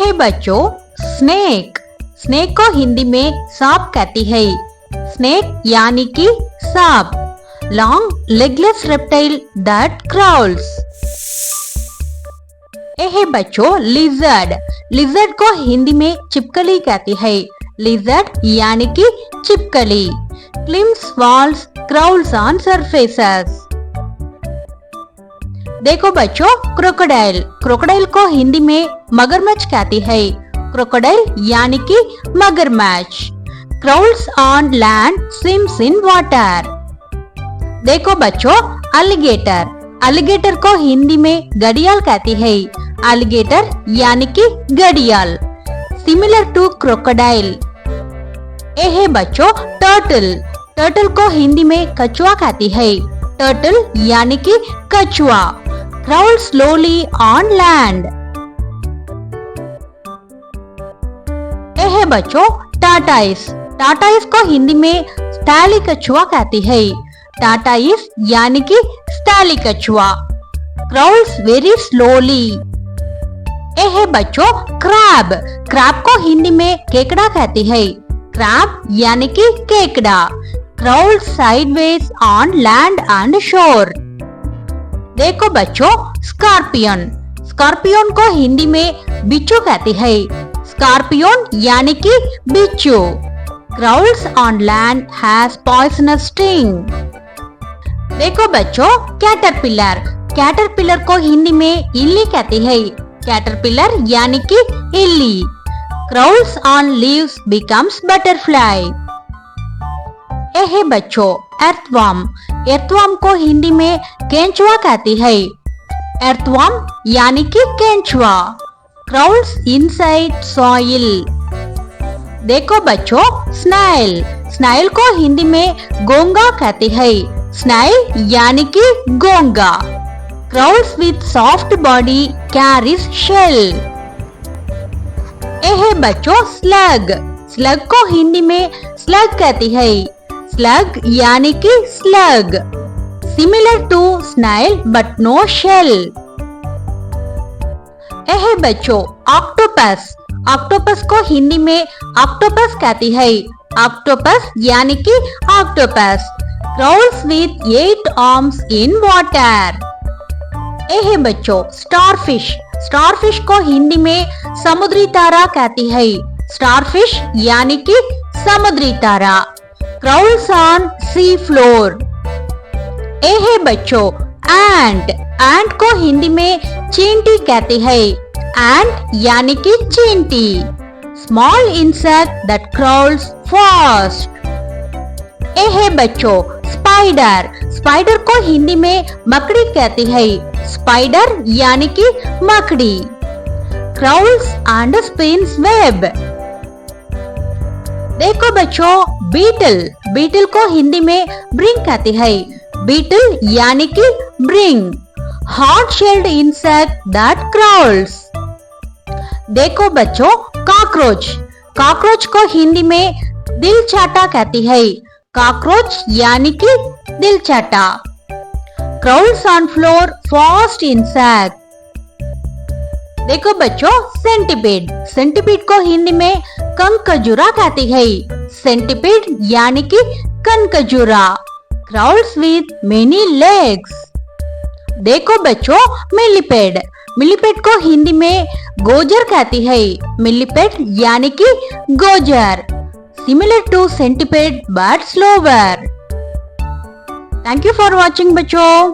है बच्चों snake. Snake को हिंदी में सांप कहती है। स्नेक यानी कि सांप, लॉन्ग लेगलेस रेप्टाइल दैट क्राउल्स। ये है बच्चों लिजर्ड। लिजर्ड को हिंदी में छिपकली कहती है। लिजर्ड यानी कि छिपकली, क्लिम्स वॉल्स क्राउल्स ऑन सरफेसेस। देखो बच्चों क्रोकोडाइल। क्रोकोडाइल को हिंदी में मगरमच्छ कहती है। क्रोकोडाइल यानी कि मगरमच्छ, crawls on land, swims in water. देखो बच्चों एलिगेटर। एलिगेटर को हिंदी में घड़ियाल कहती है। एलिगेटर यानी कि घड़ियाल, सिमिलर टू क्रोकोडाइल। ये है बच्चों टर्टल। टर्टल को हिंदी में कछुआ कहती है। टर्टल यानी कि कछुआ, क्राउल स्लोली ऑन लैंड। ये है बच्चों टाटाइस। टाटाइस को हिंदी में स्टाली कछुआ कहती है। टाटाइस यानी कि स्टाली कछुआ, क्राउल्स वेरी स्लोली। ये है बच्चों क्रैब। क्रैब को हिंदी में केकड़ा कहती है। क्रैब यानी कि केकड़ा, क्राउल्स साइडवेज ऑन लैंड एंड शोर। देखो बच्चों स्कॉर्पियन। स्कॉर्पियन को हिंदी में बिच्छू कहती है। स्कॉर्पियन यानी कि बिच्छू, crawls on land has poisonous sting. देखो बच्चों कैटरपिलर। कैटरपिलर को हिंदी में इल्ली कहती है। कैटरपिलर यानी कि इल्ली, क्राउल्स ऑन लीव्स बिकम्स बटरफ्लाई। ये है बच्चों एर्थवर्म। एर्थवर्म को हिंदी में केंचुआ कहती है। एर्थवर्म यानी कि केंचुआ, क्राउल्स इनसाइड सॉइल। देखो बच्चों स्नाइल। स्नाइल को हिंदी में गोंगा कहती है। स्नाइल यानी कि गोंगा, crawls with soft body, carries shell. ये है बच्चों स्लग। स्लग को हिंदी में स्लग कहती है। स्लग यानी कि slug, similar to snail but no shell. ये है बच्चों ऑक्टोपस। ऑक्टोपस को हिंदी में ऑक्टोपस कहती है। ऑक्टोपस यानी कि octopus, crawls with 8 arms in water. ये है बच्चों स्टारफिश। स्टारफिश को हिंदी में समुद्री तारा कहती है। स्टारफिश यानी कि समुद्री तारा, क्राउल्स ऑन सी फ्लोर। ये है बच्चों एंट। एंट को हिंदी में चींटी कहती है। एंट यानी कि चींटी, स्मॉल इंसेक्ट दैट क्राउल्स फास्ट। ये है बच्चों स्पाइडर। स्पाइडर को हिंदी में मकड़ी कहती है। स्पाइडर यानी कि मकड़ी, क्राउल्स एंड स्पिन्स वेब। देखो बच्चों बीटल। बीटल को हिंदी में ब्रिंग कहती है। बीटल यानी कि ब्रिंग, hard shelled insect that crawls. देखो बच्चों कॉकरोच। कॉकरोच को हिंदी में दिल चाटा कहती है। कॉकरोच यानी कि दिल चाटा, क्राउल्स ऑन फ्लोर फास्ट इंसेक्ट। देखो बच्चों सेंटीपीड। सेंटीपीड को हिंदी में कंकजुरा कहती है। सेंटीपीड यानी कि कनकजुरा, क्राउल्स विथ मेनी लेग्स। देखो बच्चों मिलीपेड। मिलीपेड को हिंदी में गोजर कहती है। मिलीपेड यानी कि गोजर, similar to centipede but slower. Thank you for watching बच्चों।